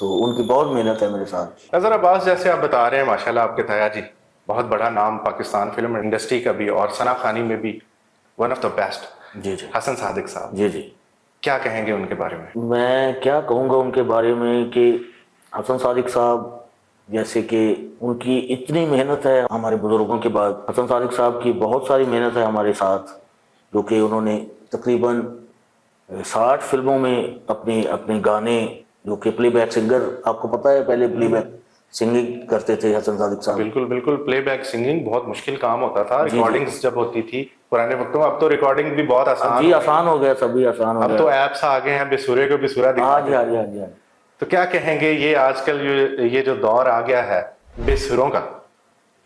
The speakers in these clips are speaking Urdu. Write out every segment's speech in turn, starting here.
تو ان کی بہت محنت ہے میرے ساتھ. نظر عباس جیسے آپ بتا رہے ہیں ماشاءاللہ آپ کے تایا جی بہت بڑا نام پاکستان فلم انڈسٹری کا بھی اور ثنا خوانی میں بھی ون آف دا بیسٹ. جی جی حسن صادق صاحب جی جی. کیا کہیں گے ان کے بارے میں؟ میں کیا کہوں گا ان کے بارے میں کہ حسن صادق صاحب جیسے کہ ان کی اتنی محنت ہے ہمارے بزرگوں کے بعد. حسن صادق صاحب کی بہت ساری محنت ہے ہمارے ساتھ، جو کہ انہوں نے تقریباً 60 فلموں میں اپنے گانے، جو کہ پلے بیک سنگر، آپ کو پتہ ہے پہلے پلے بیک سنگنگ کرتے تھے حسن صادق صاحب. بالکل بالکل، پلے بیک سنگنگ بہت مشکل کام ہوتا تھا. ریکارڈنگز جب ہوتی تھی پرانے وقتوں میں، اب تو ریکارڈنگ بھی بہت آسان. جی آسان ہو گیا، سبھی آسان ہو گیا. اب تو ایپس آ گئے ہیں بے سورے کو بے سورا دکھا. ہاں جی ہاں جی ہاں جی. تو کیا کہیں گے یہ آج کل یہ جو دور آ گیا ہے بے سروں کا،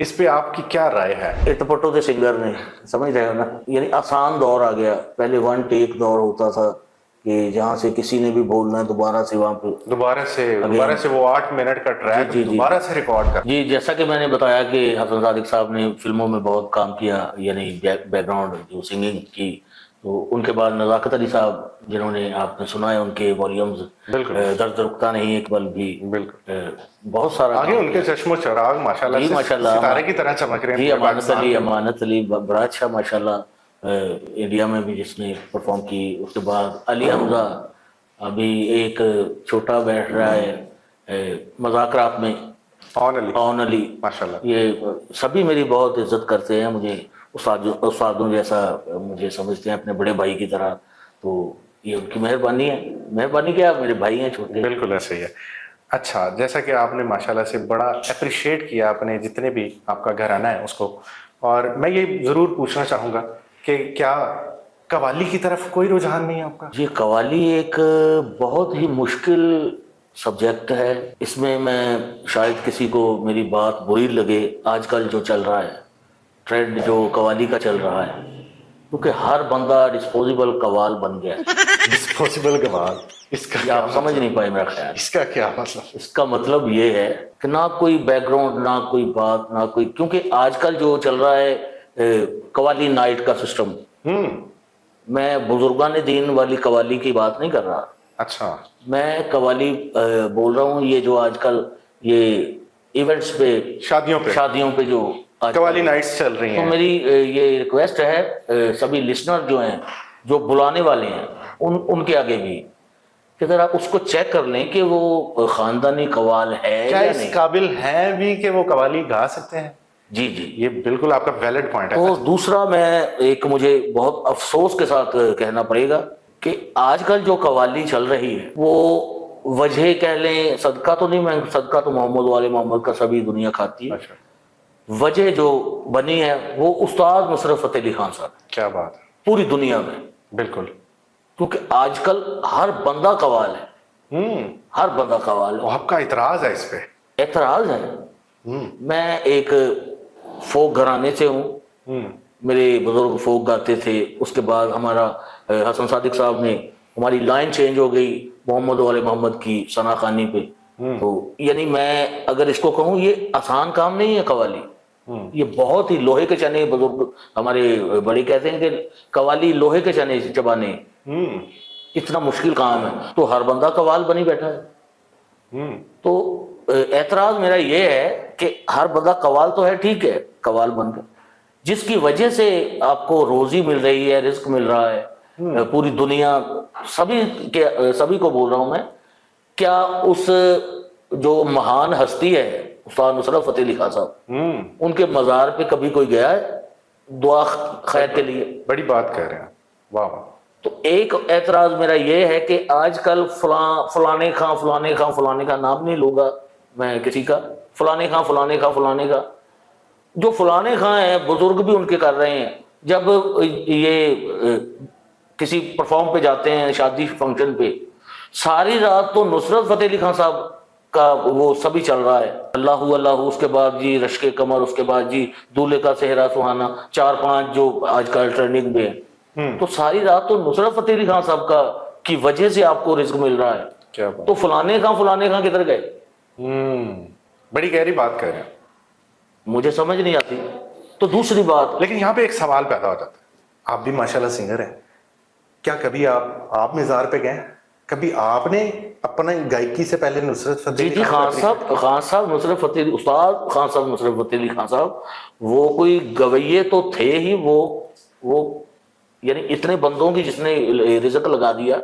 اس پہ آپ کی کیا رائے ہے؟ اٹپٹو کے سنگر نے، سمجھ رہے ہو نا، یعنی آسان دور آ گیا. پہلے 1 ٹیک دور ہوتا تھا کہ جہاں سے کسی نے بھی بولنا ہے دوبارہ سے وہاں پہ دوبارہ سے وہ 8 منٹ کا ٹریک دوبارہ سے ریکارڈ کر. جی جیسا کہ میں نے بتایا کہ حسن صادق صاحب نے فلموں میں بہت کام کیا، یعنی بیک گراؤنڈ جو سنگنگ کی. تو ان کے بعد نزاکت علی صاحب، جنہوں نے آپ نے سنا ہے ان کے والیومز، درد رکتا نہیں ایک پل بھی، بالکل بہت سارا آگے ان کے چشم و چراغ ماشاءاللہ جی ماشاءاللہ ستارے کی طرح چمک رہے ہیں. جی امانت علی بڑا اچھا ماشاءاللہ انڈیا میں بھی جس نے پرفارم کی. اس کے بعد علی حمزہ ابھی ایک چھوٹا بیٹھ رہا ہے مذاکرات میں، اون علی ماشاءاللہ. یہ سبھی میری بہت عزت کرتے ہیں، مجھے استادوں جیسا مجھے سمجھتے ہیں، اپنے بڑے بھائی کی طرح. تو یہ ان کی مہربانی ہے. مہربانی کیا، میرے بھائی ہیں چھوٹے. بالکل ایسے ہی ہے. اچھا، جیسا کہ آپ نے ماشاءاللہ سے بڑا اپریشیٹ کیا اپنے جتنے بھی آپ کا گھرانہ ہے اس کو، اور میں یہ ضرور پوچھنا چاہوں گا کہ کیا قوالی کی طرف کوئی رجحان نہیں ہے آپ کا؟ جی قوالی ایک بہت ہی مشکل سبجیکٹ ہے. اس میں شاید کسی کو میری بات بری لگے. آج کل جو چل رہا ہے ٹرینڈ جو قوالی کا چل رہا ہے، کیونکہ ہر بندہ ڈسپوزیبل قوال بن گیا. ڈسپوزیبل قوال، اس کا آپ سمجھ نہیں پائے میرا خیال. اس کا کیا مطلب؟ اس کا مطلب یہ ہے کہ نہ کوئی بیک گراؤنڈ، نہ کوئی بات، نہ کوئی، کیونکہ آج کل جو چل رہا ہے قوالی نائٹ کا سسٹم. میں بزرگان دین والی قوالی کی بات نہیں کر رہا. اچھا، میں قوالی بول رہا ہوں یہ جو آج کل یہ ایونٹس پہ، شادیوں پہ جو قوالی نائٹس چل رہی ہیں. تو میری یہ ریکویسٹ ہے سبھی لسنر جو ہیں، جو بلانے والے ہیں، ان کے آگے بھی کہ ذرا اس کو چیک کر لیں کہ وہ خاندانی قوال ہے کیا یا اس نہیں. قابل ہیں بھی کہ وہ قوالی گا سکتے ہیں؟ جی جی، یہ بالکل آپ کا ویلڈ پوائنٹ ہے. تو دوسرا میں ایک مجھے بہت افسوس کے ساتھ کہنا پڑے گا کہ آج کل جو قوالی چل رہی ہے وہ وجہ کہہ لیں، صدقہ تو نہیں، میں صدقہ تو محمد والے محمد کا سبھی دنیا کھاتی ہے. وجہ جو بنی ہے وہ استاد نصرت فتح علی خان صاحب. کیا بات ہے. پوری دنیا میں بالکل، کیونکہ آج کل ہر بندہ قوال ہے. ہر بندہ قوال ہے. آپ کا اعتراض ہے اس پہ؟ اعتراض ہے. میں ایک فوک گھرانے سے ہوں، میرے بزرگ فوک گاتے تھے. اس کے بعد ہمارا حسن صادق صاحب نے، ہماری لائن چینج ہو گئی محمد والے محمد کی ثنا خوانی پہ. تو یعنی میں اگر اس کو کہوں یہ آسان کام نہیں ہے قوالی. یہ بہت ہی لوہے کے چنے، بزرگ ہمارے بڑے کہتے ہیں کہ قوالی لوہے کے چنے چبانے، اتنا مشکل کام ہے. تو ہر بندہ قوال بنی بیٹھا ہے. تو اعتراض میرا یہ ہے کہ ہر بندہ قوال تو ہے، ٹھیک ہے، قوال بن کر جس کی وجہ سے آپ کو روزی مل رہی ہے، رزق مل رہا ہے، پوری دنیا سبھی کو بول رہا ہوں میں، کیا اس جو مہان ہستی ہے استاد نصرت فتح علی خان صاحب، ان کے مزار پہ کبھی کوئی گیا ہے دعا خیر کے لیے؟ بڑی بات کہہ رہے ہیں. واہ. تو ایک اعتراض میرا یہ ہے کہ آج کل فلانے کا نام نہیں لوں گا میں کسی کا، فلانے کا جو فلانے خاں ہیں بزرگ بھی ان کے کر رہے ہیں. جب یہ کسی پرفارم پہ جاتے ہیں، شادی فنکشن پہ، ساری رات تو نصرت فتح علی خان صاحب کا وہ سبھی چل رہا ہے، اللہ اللہ. اس کے بعد جی رشک کمر، اس کے بعد جی دولہے کا صحرا سہانا، 4-5 جو آج کل ٹرینڈنگ میں ہے. تو ساری رات تو نصرت فتح علی خان صاحب کی وجہ سے آپ کو رزق مل رہا ہے. تو فلانے خاں کدھر گئے؟ بڑی گہری بات کہہ رہے ہیں، مجھے سمجھ نہیں آتی. تو دوسری بات، لیکن یہاں پہ ایک سوال پیدا ہو جاتا ہے. آپ بھی ماشاءاللہ سنگر ہیں، کیا کبھی آپ مزار پہ گئے؟ کبھی آپ نے اپنا گائکی سے پہلے نصرت فتح جی علی جی خان خان صاحب نصرت فتح علی استاد خان صاحب نصرت فتح علی خان صاحب وہ کوئی گویے تو تھے ہی، وہ یعنی اتنے بندوں کی جس نے رزق لگا دیا،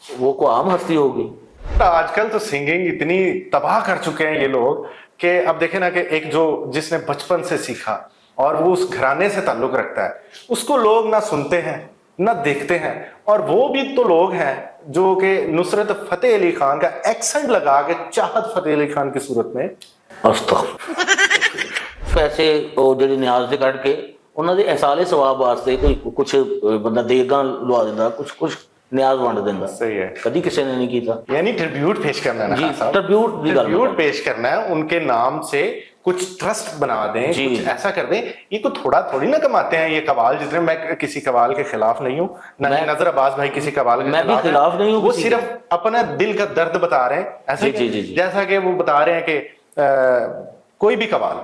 وہ کو عام ہستی ہوگی. آج کل تو سنگنگ اتنی تباہ کر چکے ہیں یہ لوگ کہ اب دیکھیں نا کہ ایک جو جس نے بچپن سے سیکھا اور وہ اس گھرانے سے تعلق رکھتا ہے، اس کو لوگ نہ سنتے ہیں نہ دیکھتے ہیں. اور وہ بھی تو لوگ ہیں جو کہ نصرت فتح علی خان کا ایکسنٹ لگا کے چاہت فتح علی خان کی صورت میں پیسے وہ جڑی نیاز دے کٹ کے انہوں نے احسال ثواب واسطے کوئی کچھ بندہ دیگاں لوا دینا، کچھ نیاز ونڈ دینا. صحیح ہے. کدی کسی نے نہیں کیتا. یعنی ٹریبیوٹ پیش کرنا ہے نا جی خان صاحب، ٹریبیوٹ پیش کرنا ہے ان کے نام سے، کچھ ٹرسٹ بنا دیں، کچھ ایسا کر دیں. یہ تو تھوڑا تھوڑی نہ کماتے ہیں یہ قوال جتنے. میں کسی قوال کے خلاف نہیں ہوں، نہ نظر عباس بھائی کسی قوال کے خلاف نہیں ہوں. وہ صرف اپنا دل کا درد بتا رہے ہیں، ایسا جیسا کہ وہ بتا رہے ہیں کہ کوئی بھی قوال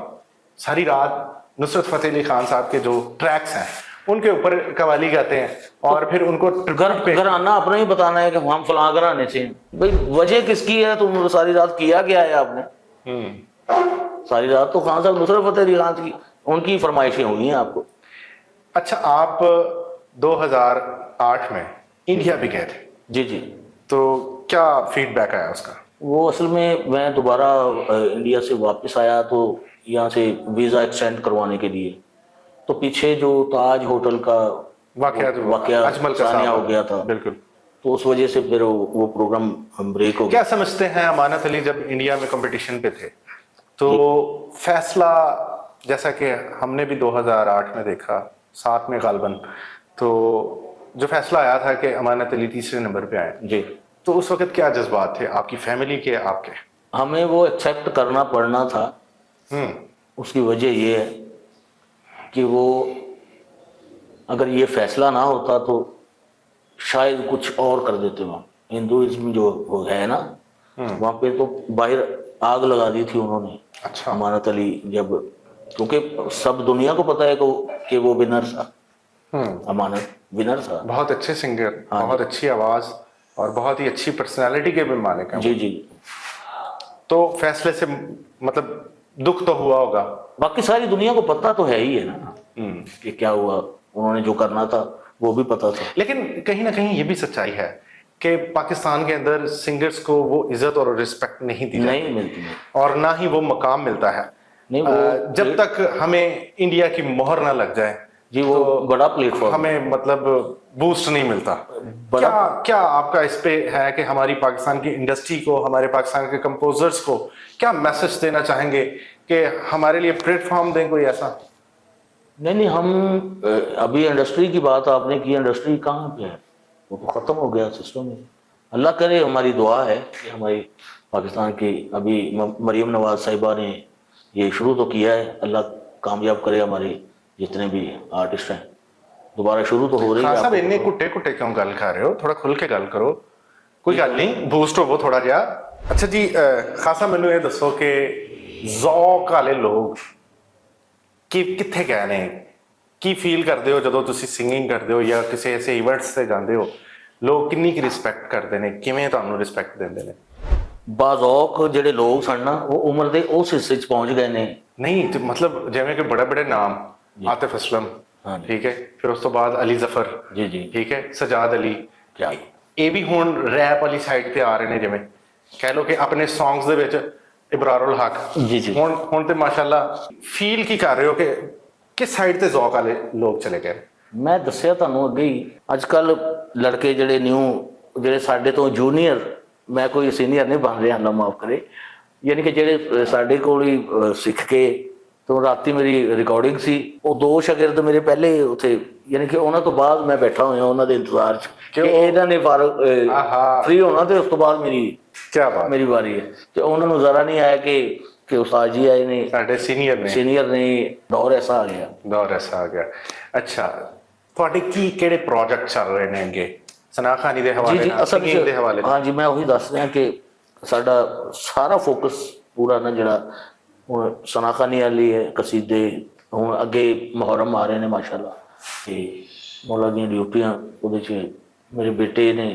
ساری رات نصرت فتح علی خان صاحب کے جو ٹریکس ہیں ان کے اوپر قوالی گاتے ہیں اور پھر ان کو گھرانہ اپنا ہی بتانا ہے کہ ہم فلاں گھرانے سے ہیں. بھائی وجہ کس کی ہے؟ تم ساری رات کیا گیا ہے آپ نے ساری رات تو خان صاحب نصرت فتح علی خان کی ان کی فرمائشیں ہوئی ہیں آپ کو. اچھا، آپ 2008 میں انڈیا بھی گئے تھے. جی جی. تو کیا فیڈ بیک آیا اس کا؟ وہ اصل میں دوبارہ انڈیا سے واپس آیا تو یہاں سے ویزا ایکسٹینڈ کروانے کے لیے، تو پیچھے جو تاج ہوٹل کا واقعہ ثانیہ ہو گیا تھا، بالکل، تو اس وجہ سے پھر وہ پروگرام بریک ہو گیا. کیا سمجھتے ہیں امانت علی جب انڈیا میں کمپٹیشن پہ تھے تو فیصلہ جیسا کہ ہم نے بھی 2008 میں دیکھا 7 میں غالباً، تو جو فیصلہ آیا تھا کہ امانت علی تیسرے نمبر پہ آئے، جی، تو اس وقت کیا جذبات تھے آپ کی فیملی کے، آپ کے؟ ہمیں وہ ایکسیپٹ کرنا پڑنا تھا. اس کی وجہ یہ ہے کہ وہ اگر یہ فیصلہ نہ ہوتا تو شاید کچھ اور کر دیتے. وہاں ہندوازم جو ہے نا وہاں پہ تو باہر آگ لگا دی تھی انہوں نے. اچھا. امانت علی جب، کیونکہ سب دنیا کو پتا ہے کہ وہ ونر تھا، امانت ونر تھا. بہت اچھے سنگر، بہت اچھی آواز اور بہت ہی اچھی پرسنالٹی کے بھی مالک ہیں. جی جی. تو فیصلے سے مطلب دکھ تو ہوا ہوگا. باقی ساری دنیا کو پتہ تو ہے ہی ہے نا کہ کیا ہوا. انہوں نے جو کرنا تھا وہ بھی پتا تھا. لیکن کہیں نہ کہیں یہ بھی سچائی ہے کہ پاکستان کے اندر سنگرز کو وہ عزت اور رسپیکٹ نہیں دی جاتی، نہیں ملتی اور نہ ہی وہ مقام ملتا ہے جب تک ہمیں انڈیا کی مہر نہ لگ جائے. جی وہ بڑا پلیٹ فارم، ہمیں مطلب بوسٹ نہیں ملتا. کیا آپ کا اس پہ ہے کہ ہماری پاکستان کی انڈسٹری کو، ہمارے پاکستان کے کمپوزرز کو کیا میسج دینا چاہیں گے کہ ہمارے لیے پلیٹ فارم دیں کوئی ایسا؟ نہیں، ہم ابھی انڈسٹری کی بات آپ نے کی، انڈسٹری کہاں پہ ہے؟ وہ تو ختم ہو گیا سسٹم میں. اللہ کرے، ہماری دعا ہے کہ ہماری پاکستان کی ابھی مریم نواز صاحبہ نے یہ شروع تو کیا ہے، اللہ کامیاب کرے ہمارے جتنے بھی آرٹسٹ ہیں. دوبارہ شروع تو ہو رہی ہے. صاحب اتنے کٹے کیوں گل کر رہے ہو؟ تھوڑا کھل کے گل کرو. کوئی گل نہیں، بوسٹ ہو وہ تھوڑا جہا. اچھا جی، خاصا مینوں یہ دسو کہ ذوق والے لوگ کتنے گئے نے؟ کی فیل کرتے ہو جدو تسی سنگنگ کرتے ہو یا کسی ایسے ایونٹس سے جاندے ہو؟ لوگ کنی کی رسپیکٹ کرتے ہیں، کیویں تانوں رسپیکٹ دیندے نے؟ باذوق جڑے لوگ سن نا وہ عمر دے اس حصے چ پہنچ گئے نے. نہیں مطلب جیویں کہ بڑے بڑے نام، عاطف اسلم، ٹھیک ہے، پھر اس تو بعد علی ظفر، جی جی، ٹھیک ہے، سجاد علی، کیا یہ بھی ہن ریپ والی سائڈ پہ آ رہے ہیں. جویں کہہ لو کہ اپنے سانگز دے وچ ابرار الحق، جی جی، ہن تے ماشاءاللہ فیل کی کر رہے ہو کہ کس سائڈ تے ذوق والے لوگ چلے گئے؟ میں دسیا تانوں اگے ہی، اج کل لڑکے جڑے نیو جڑے ساڈے تو جونیئر، میں کوئی سینئر نہیں بن رہا، اللہ معاف کرے، یعنی کہ جڑے ساڈے کول ہی سکھ کے، تو راتی میری ریکارڈنگ سی، وہ 2 شاگرد میرے پہلے اتنے، یعنی کہ انہوں تو بعد میں بیٹھا ہوا انہوں دے انتظار کہ انہوں نے فری ہونا تو اس تو بعد میری باری ہے. تو انہوں نے ذرا نہیں آیا کہ استاد جی آئے نے، ساڈے سینئر نے، دور ایسا آ گیا. اچھا، تواڈے کیڑے پروجیکٹ چل رہے ہیں اگے ثنا خانی دے حوالے نال، سنگنگ دے حوالے نال؟ ہاں جی، میں وہی دس رہا کہ ساڈا سارا فوکس پورا نا جڑا ہوں ثنا خانی والی ہے قصیدے، ہوں اگے محرم آ رہے ہیں ماشاء اللہ، کہ مولا دیاں ڈیوٹیاں وہ میرے بیٹے نے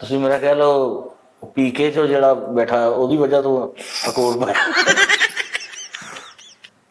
ਤੁਸੀਂ ਮੇਰਾ ਕਹਿ ਲਓ ਪੀਕੇ ਚੋਂ ਜਿਹੜਾ ਬੈਠਾ ਉਹਦੀ ਵਜ੍ਹਾ ਤੋਂ ਕੋਟ ਪਾਇਆ।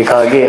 ਇੱਕ ਆ ਗਿਆ।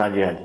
ਹਾਂਜੀ ਹਾਂਜੀ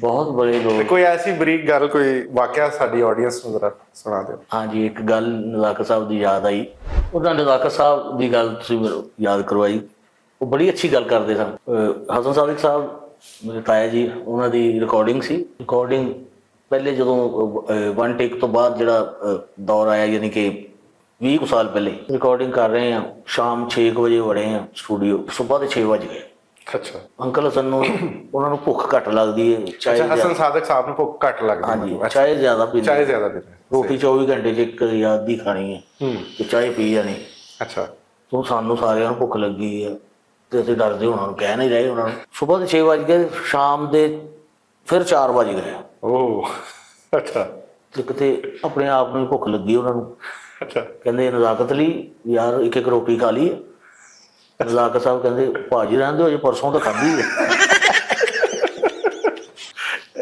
ਬਹੁਤ ਬੜੇ ਤੇ ਲੋਕ। ਕੋਈ ਐਸੀ ਬਰੀਕ ਗੱਲ ਕੋਈ ਵਾਕਿਆ ਸਾਡੀ ਆਡੀਅנס ਨੂੰ ਜ਼ਰਾ ਸੁਣਾ ਦਿਓ। ਹਾਂਜੀ ਇੱਕ ਗੱਲ ਨਜ਼ਾਕਤ ਸਾਹਿਬ ਦੀ ਯਾਦ ਆਈ। ਉਹਨਾਂ ਨਜ਼ਾਕਤ ਸਾਹਿਬ ਦੀ ਗੱਲ ਤੁਸੀਂ ਮੈਨੂੰ ਯਾਦ ਕਰਵਾਈ। ਉਹ ਬੜੀ ਅੱਛੀ ਗੱਲ ਕਰਦੇ ਸਨ। ਹਸਨ ਸਾਦਿਕ ਸਾਹਿਬ ਮੇਰੇ ਤਾਇਆ ਜੀ, ਉਹਨਾਂ ਦੀ ਰਿਕਾਰਡਿੰਗ ਸੀ। ਰਿਕਾਰਡਿੰਗ ਪਹਿਲੇ ਜਦੋਂ 1 ਟੇਕ ਤੋਂ ਬਾਅਦ ਜਿਹੜਾ ਦੌਰ ਆਇਆ, ਯਾਨੀ ਕਿ 20 ਕੁ ਸਾਲ ਪਹਿਲੇ ਰਿਕਾਰਡਿੰਗ ਕਰ ਰਹੇ ਹਾਂ। ਸ਼ਾਮ 6 ਵਜੇ ਵੜੇ ਹਾਂ ਸਟੂਡੀਓ, ਸਵੇਰ ਦੇ 6 ਵਜ ਗਏ। ਅੱਛਾ ਅੰਕਲ ਹਸਨ ਨੂੰ ਉਹਨਾਂ ਨੂੰ ਭੁੱਖ ਘੱਟ ਲੱਗਦੀ ਹੈ, ਚਾਹੇ ਅੱਛਾ ਹਸਨ ਸਾਦਕ ਸਾਹਿਬ ਨੂੰ ਭੁੱਖ ਘੱਟ ਲੱਗਦੀ ਹਾਂਜੀ ਚਾਹੇ ਜ਼ਿਆਦਾ ਪੀਂਦੇ। ਚਾਹੇ ਜ਼ਿਆਦਾ ਪੀਂਦੇ। ਰੋਟੀ 24 ਘੰਟੇ 'ਚ ਇੱਕ ਯਾਦ ਦੀ ਖਾਣੀ ਹੈ ਤੇ ਚਾਹੇ ਪੀ ਜਾਣੀ। ਅੱਛਾ ਤੂੰ ਸਾਨੂੰ ਸਾਰਿਆਂ ਨੂੰ ਭੁੱਖ ਲੱਗੀ ਹੈ ਤੇ ਅਸੀਂ ਡਰਦੇ ਉਹਨਾਂ ਨੂੰ ਕਹਿ ਨਹੀਂ ਰਹੇ। ਉਹਨਾਂ ਨੂੰ ਸਵੇਰ ਦੇ 6 ਵਜ ਗਏ, ਸ਼ਾਮ ਦੇ ਫਿਰ 4 ਵਜ ਗਏ। ਓਹ ਅੱਛਾ ਤੇ ਕਿਤੇ ਆਪਣੇ ਆਪ ਨੂੰ ਹੀ ਭੁੱਖ ਲੱਗੀ ਉਹਨਾਂ ਨੂੰ। ਅੱਛਾ ਕਹਿੰਦੇ ਨਜ਼ਾਕਤ ਲਈ ਯਾਰ ਇੱਕ ਇੱਕ ਰੋਟੀ ਖਾ ਲਈ। ਨਜ਼ਾਕਤ ਸਾਹਿਬ ਕਹਿੰਦੇ ਭਾਜੀ ਰਹਿੰਦੇ ਹੋ, ਜੇ ਪਰਸੋਂ ਤਾਂ ਖਾਧੀ ਹੈ।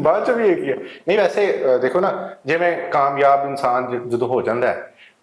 ਬਾਅਦ ਚ ਵੀ ਇੱਕ ਹੀ ਹੈ। ਨਹੀਂ ਵੈਸੇ ਦੇਖੋ ਨਾ, ਜਿਵੇਂ ਕਾਮਯਾਬ ਇਨਸਾਨ ਜਦੋਂ ਹੋ ਜਾਂਦਾ ਹੈ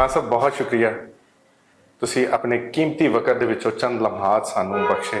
ਹਾਂ ਸਭ ਬਹੁਤ ਸ਼ੁਕਰੀਆ, ਤੁਸੀਂ ਆਪਣੇ ਕੀਮਤੀ ਵਕਤ ਦੇ ਵਿੱਚੋਂ ਚੰਦ ਲਮਹਾਤ ਸਾਨੂੰ ਬਖਸ਼ੇ।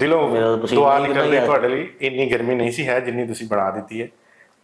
ਦਿਲੋਂ ਮੇਰਾ ਤਾਂ ਪਸੀਨਾ ਦੁਆ ਹੀ ਨਿਕਲਦੀ ਨਿਕਲ ਤੁਹਾਡੇ ਲਈ। ਇੰਨੀ ਗਰਮੀ ਨਹੀਂ ਸੀ ਹੈ ਜਿੰਨੀ ਤੁਸੀਂ ਬਣਾ ਦਿੱਤੀ ਹੈ।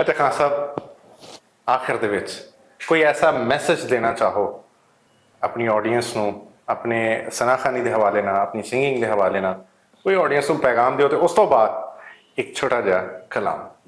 ਅਤੇ ਖਾਨ ਸਾਹਿਬ ਆਖਿਰ ਦੇ ਵਿੱਚ ਕੋਈ ਐਸਾ ਮੈਸੇਜ ਦੇਣਾ ਚਾਹੋ ਆਪਣੀ ਆਡੀਅנס ਨੂੰ, ਆਪਣੇ ਸਨਾਖਾਨੀ ਦੇ ਹਵਾਲੇ ਨਾਲ, ਆਪਣੀ ਸਿੰਗਿੰਗ ਦੇ ਹਵਾਲੇ ਨਾਲ ਕੋਈ ਆਡੀਅנס ਨੂੰ ਪੈਗਾਮ ਦਿਓ, ਤੇ ਉਸ ਤੋਂ ਬਾਅਦ ਇੱਕ ਛੋਟਾ ਜਿਹਾ ਕਲਾਮ।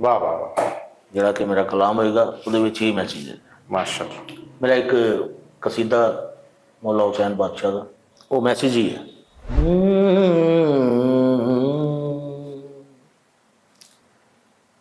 ਵਾਹ ਵਾਹ ਵਾਹ ਜਿਹੜਾ ਕਿ ਮੇਰਾ ਕਲਾਮ ਹੋਏਗਾ ਉਹਦੇ ਵਿੱਚ ਹੀ ਮੈਸੇਜ ਹੈ। ਮਾਸ਼ਾਅੱਲਾ। ਮੇਰਾ ਇੱਕ ਕਸੀਦਾ ਮੌਲਾ ਹੁਸੈਨ ਬਾਦਸ਼ਾਹ ਦਾ, ਉਹ ਮੈਸੇਜ ਹੀ ਹੈ।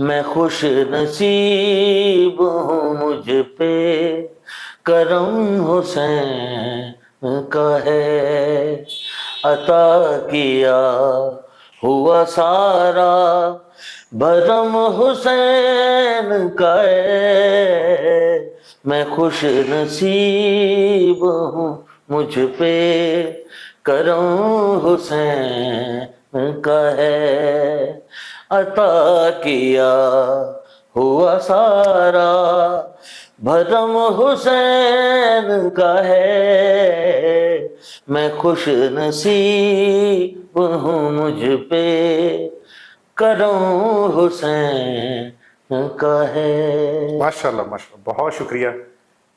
میں خوش نصیب ہوں مجھ پہ کرم حسین کا ہے، عطا کیا ہوا سارا بھرم حسین کا ہے، میں خوش نصیب ہوں مجھ پہ کرم حسین کا ہے، عطا کیا ہوا سارا بھرم حسین کا ہے، میں خوش نصیب ہوں مجھ پہ کرم حسین کا ہے۔ ماشاءاللہ ماشاءاللہ، بہت شکریہ،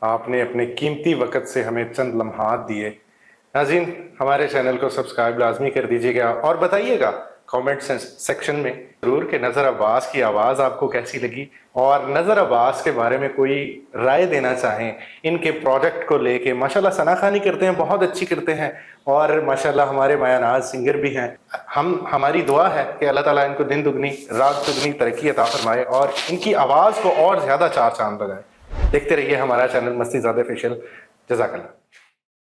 آپ نے اپنے قیمتی وقت سے ہمیں چند لمحات دیے۔ ناظرین، ہمارے چینل کو سبسکرائب لازمی کر دیجیے گا اور بتائیے گا کامنٹ سیکشن میں ضرور کہ نظر عباس کی آواز آپ کو کیسی لگی، اور نظر عباس کے بارے میں کوئی رائے دینا چاہیں ان کے پروجیکٹ کو لے کے۔ ماشاءاللہ ثنا خوانی کرتے ہیں، بہت اچھی کرتے ہیں، اور ماشاءاللہ ہمارے مایہ ناز سنگر بھی ہیں۔ ہماری دعا ہے کہ اللہ تعالیٰ ان کو دن دگنی رات دگنی ترقی عطا فرمائے اور ان کی آواز کو اور زیادہ چار چاند لگائے۔ دیکھتے رہیے ہمارا چینل مستی زادہ آفیشیل۔ جزاک اللہ۔